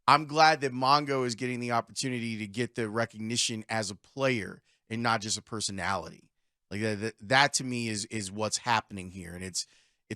I'm glad that Mongo is getting the opportunity to get the recognition as a player and not just a personality. Like that to me is what's happening here, and it's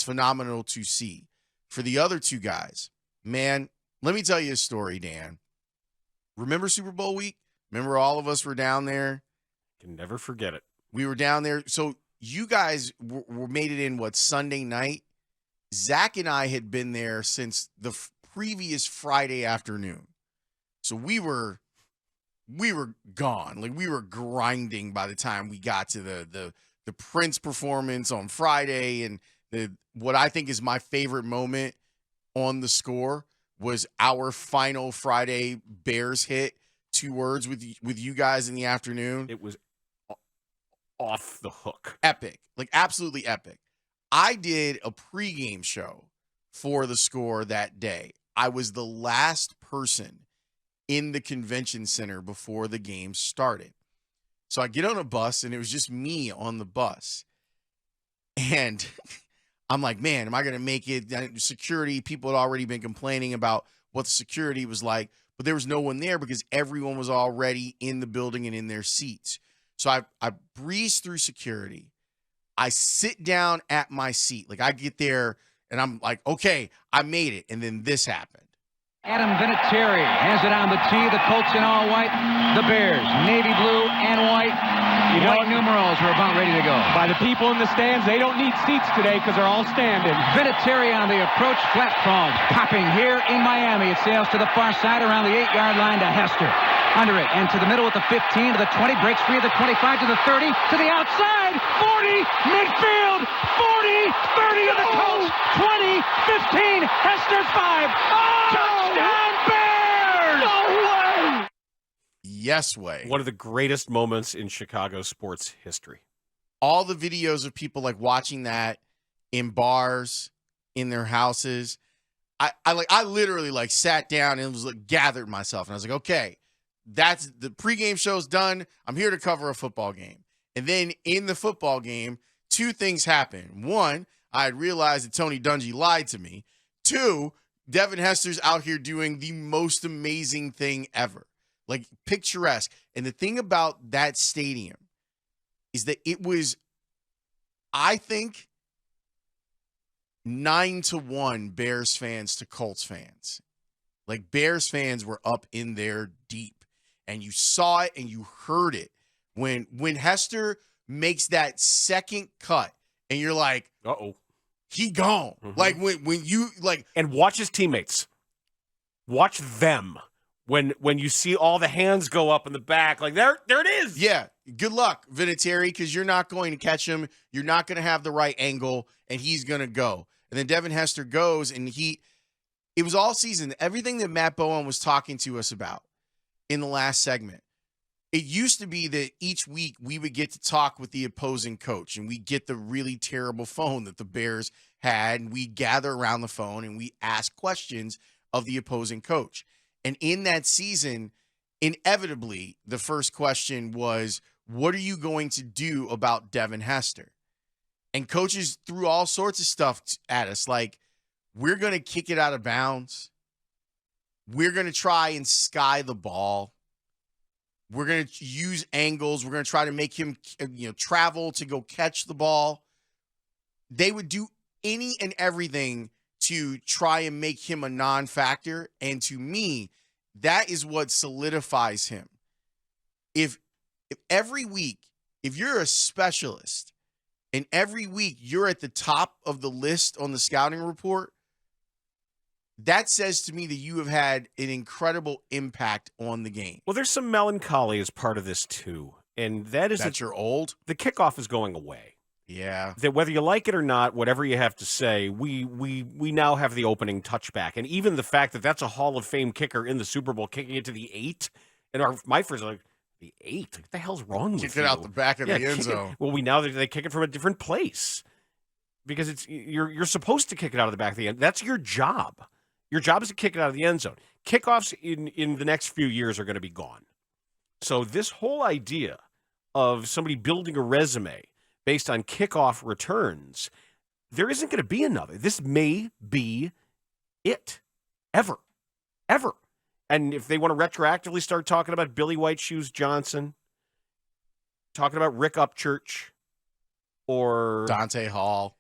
phenomenal to see. For the other two guys, man, let me tell you a story, Dan. Remember Super Bowl week? Remember all of us were down there? Can never forget it. We were down there. So you guys were made it in, Sunday night? Zach and I had been there since the previous Friday afternoon. So we were gone. Like, we were grinding by the time we got to the Prince performance on Friday. And what I think is my favorite moment on the score was our final Friday Bears hit, 2 words with you guys in the afternoon. It was off the hook. Epic. Like, absolutely epic. I did a pregame show for the score that day. I was the last person in the convention center before the game started. So I get on a bus, and it was just me on the bus. And I'm like, man, am I going to make it? Security, people had already been complaining about what the security was like, but there was no one there because everyone was already in the building and in their seats. So I breeze through security. I sit down at my seat. Like, I get there, and I'm like, okay, I made it. And then this happened. Adam Vinatieri hands it on the tee. The Colts in all white. The Bears, navy blue and white. White numerals are about ready to go. By the people in the stands, they don't need seats today because they're all standing. Vinatieri on the approach. Flat frogs popping here in Miami. It sails to the far side around the 8-yard line to Hester. Under it and to the middle at the 15, to the 20, breaks free of the 25, to the 30, to the outside, 40, midfield, 40, 30 of the Colts, 20, 15, Hester's 5. Touchdown Bears! No way! Yes way. One of the greatest moments in Chicago sports history. All the videos of people like watching that in bars, in their houses. I literally like sat down and was like gathered myself, and I was like, okay, that's the pregame show's done. I'm here to cover a football game. And then in the football game, 2 things happened. 1, I had realized that Tony Dungy lied to me. 2, Devin Hester's out here doing the most amazing thing ever. Like, picturesque. And the thing about that stadium is that it was, I think, 9-1 Bears fans to Colts fans. Like, Bears fans were up in there deep. And you saw it and you heard it when Hester makes that second cut, and you're like, uh-oh, he gone. Mm-hmm. Like when you like, and watch his teammates, watch them when you see all the hands go up in the back, like there it is. Yeah, good luck, Vinatieri, because you're not going to catch him. You're not going to have the right angle, and he's going to go. And then Devin Hester goes, and it was all season. Everything that Matt Bowen was talking to us about in the last segment. It used to be that each week we would get to talk with the opposing coach, and we get the really terrible phone that the Bears had, and we gather around the phone and we ask questions of the opposing coach. And in that season, inevitably, the first question was, what are you going to do about Devin Hester? And coaches threw all sorts of stuff at us, like, we're going to kick it out of bounds. We're going to try and sky the ball. We're going to use angles. We're going to try to make him, travel to go catch the ball. They would do any and everything to try and make him a non-factor. And to me, that is what solidifies him. If every week, if you're a specialist and every week you're at the top of the list on the scouting report, that says to me that you have had an incredible impact on the game. Well, there's some melancholy as part of this too, and that is that you're old. The kickoff is going away. Yeah. That whether you like it or not, whatever you have to say, we now have the opening touchback, and even the fact that that's a Hall of Fame kicker in the Super Bowl, kicking it to the 8, and my friends are like, the 8? What the hell's wrong with you? Kick it out the back of the end zone. Well, they kick it from a different place because you're supposed to kick it out of the back of the end. That's your job. Your job is to kick it out of the end zone. Kickoffs in the next few years are going to be gone. So this whole idea of somebody building a resume based on kickoff returns, there isn't going to be another. This may be it. Ever. And if they want to retroactively start talking about Billy White Shoes Johnson, talking about Rick Upchurch, or Dante Hall.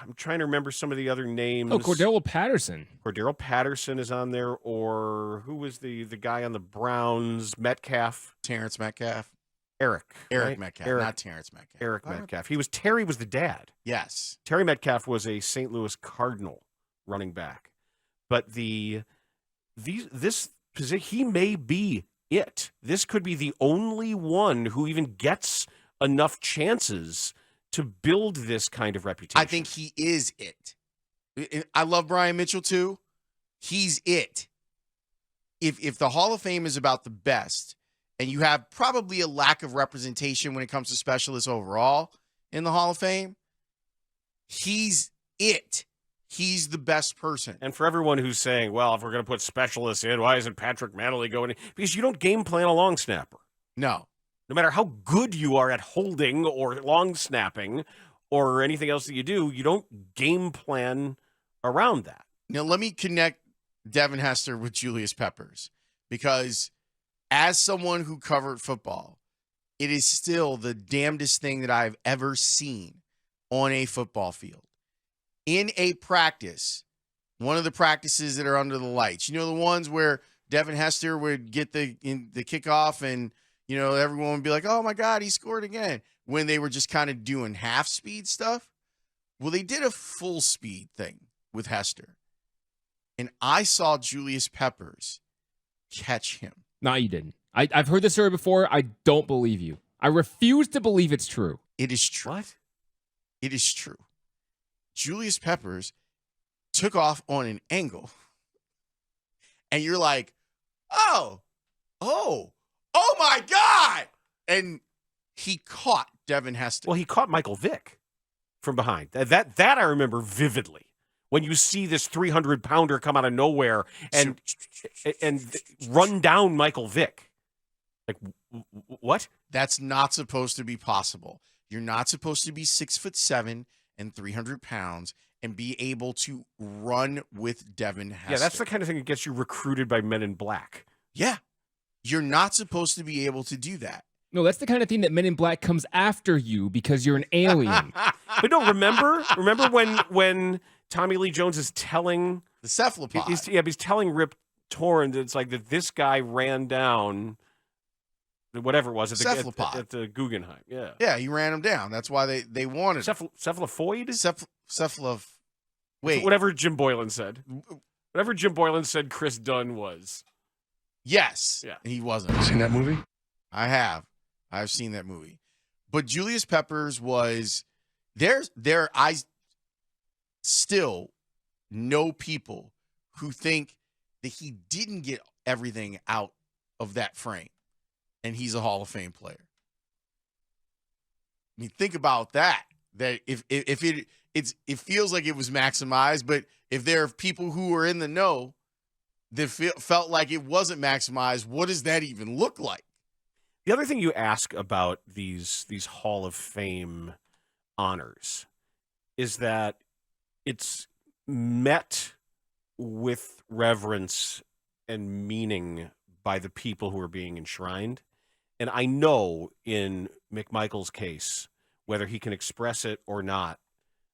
I'm trying to remember some of the other names. Oh, Cordero Patterson. Cordero Patterson is on there, or who was the guy on the Browns? Metcalf. Terrence Metcalf. Eric Eric right? Metcalf, Eric, not Terrence Metcalf. Eric Metcalf. Terry was the dad. Yes. Terry Metcalf was a St. Louis Cardinal running back. But this position, he may be it. This could be the only one who even gets enough chances to build this kind of reputation. I think he is it. I love Brian Mitchell too. He's it. If the Hall of Fame is about the best, and you have probably a lack of representation when it comes to specialists overall in the Hall of Fame, he's it. He's the best person. And for everyone who's saying, well, if we're going to put specialists in, why isn't Patrick Manley going in? Because you don't game plan a long snapper. No. No matter how good you are at holding or long snapping or anything else that you do, you don't game plan around that. Now, let me connect Devin Hester with Julius Peppers, because as someone who covered football, it is still the damnedest thing that I've ever seen on a football field. In a practice, one of the practices that are under the lights, you know, the ones where Devin Hester would get the kickoff and, you know, everyone would be like, oh my God, he scored again, when they were just kind of doing half speed stuff. Well, they did a full speed thing with Hester. And I saw Julius Peppers catch him. No, you didn't. I've heard this story before. I don't believe you. I refuse to believe it's true. It is true. What? It is true. Julius Peppers took off on an angle. And you're like, oh my God. And he caught Devin Hester. Well, he caught Michael Vick from behind. That I remember vividly. When you see this 300-pounder come out of nowhere and run down Michael Vick. Like, what? That's not supposed to be possible. You're not supposed to be 6'7" and 300 pounds and be able to run with Devin Hester. Yeah, that's the kind of thing that gets you recruited by Men in Black. Yeah. You're not supposed to be able to do that. No, that's the kind of thing that Men in Black comes after you because you're an alien. But no, remember when Tommy Lee Jones is telling The cephalopod. He's telling Rip Torn that it's like that this guy ran down whatever it was at the Guggenheim. Yeah. Yeah, he ran him down. That's why they wanted him. Cephalophoid? Wait. Whatever Jim Boylan said. Whatever Jim Boylan said Chris Dunn was. Yes. Yeah. He wasn't. Seen that movie? I have. I've seen that movie. But Julius Peppers was I still know people who think that he didn't get everything out of that frame, and he's a Hall of Fame player. I mean, think about that. That if it feels like it was maximized, but if there are people who are in the know that felt like it wasn't maximized, what does that even look like? The other thing you ask about these Hall of Fame honors is that it's met with reverence and meaning by the people who are being enshrined. And I know in McMichael's case, whether he can express it or not,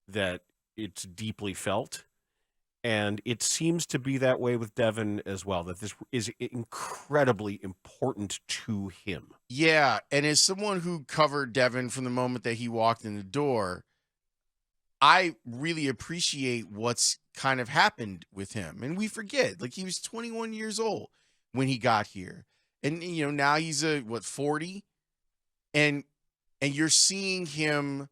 that it's deeply felt. And it seems to be that way with Devin as well, that this is incredibly important to him. Yeah, and as someone who covered Devin from the moment that he walked in the door, I really appreciate what's kind of happened with him. And we forget, like, he was 21 years old when he got here. And, you know, now he's 40? And you're seeing him,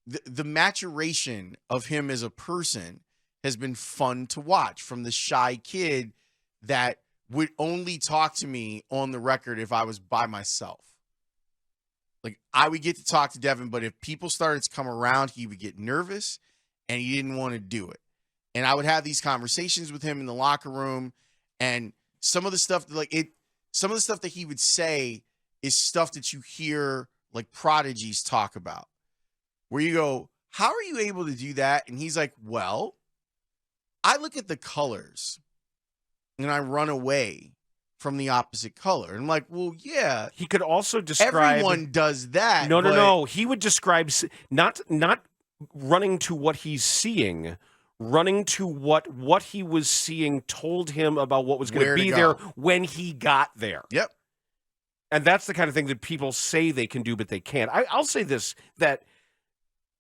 the maturation of him as a person has been fun to watch, from the shy kid that would only talk to me on the record if I was by myself. Like, I would get to talk to Devin, but if people started to come around, he would get nervous and he didn't want to do it. And I would have these conversations with him in the locker room, and some of the stuff that he would say is stuff that you hear like prodigies talk about, where you go, how are you able to do that? And he's like, well, I look at the colors and I run away from the opposite color. And I'm like, well, yeah, He could also describe. everyone does that. No. but He would describe not running to what he's seeing, running to what he was seeing told him about what was going Where to to be go. there when he got there. Yep. And that's the kind of thing that people say they can do, but they can't. I'll say this, that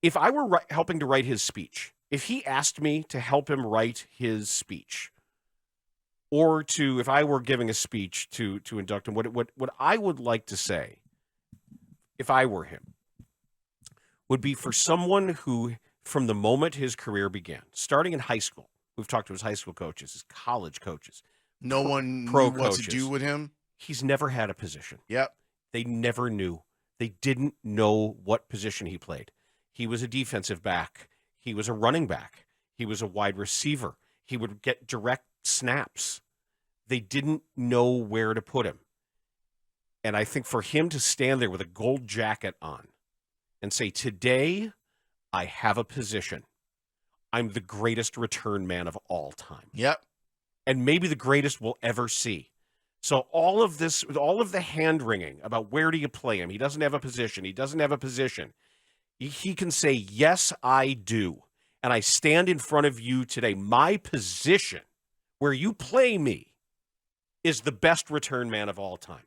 if I were helping to write his speech, if he asked me to help him write his speech, or if I were giving a speech to induct him, what I would like to say, if I were him, would be for someone who, from the moment his career began, starting in high school, we've talked to his high school coaches, his college coaches, No one knew pro what to coaches. do with him. He's never had a position. Yep. They never knew. They didn't know what position he played. He was a defensive back. He was a running back. He was a wide receiver. He would get direct snaps. They didn't know where to put him. And I think for him to stand there with a gold jacket on and say, today I have a position. I'm the greatest return man of all time. Yep. And maybe the greatest we'll ever see. So all of this, all of the hand-wringing about where do you play him, he doesn't have a position, he doesn't have a position, he can say, yes, I do. And I stand in front of you today. My position, where you play me, is the best return man of all time.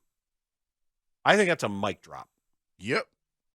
I think that's a mic drop. Yep.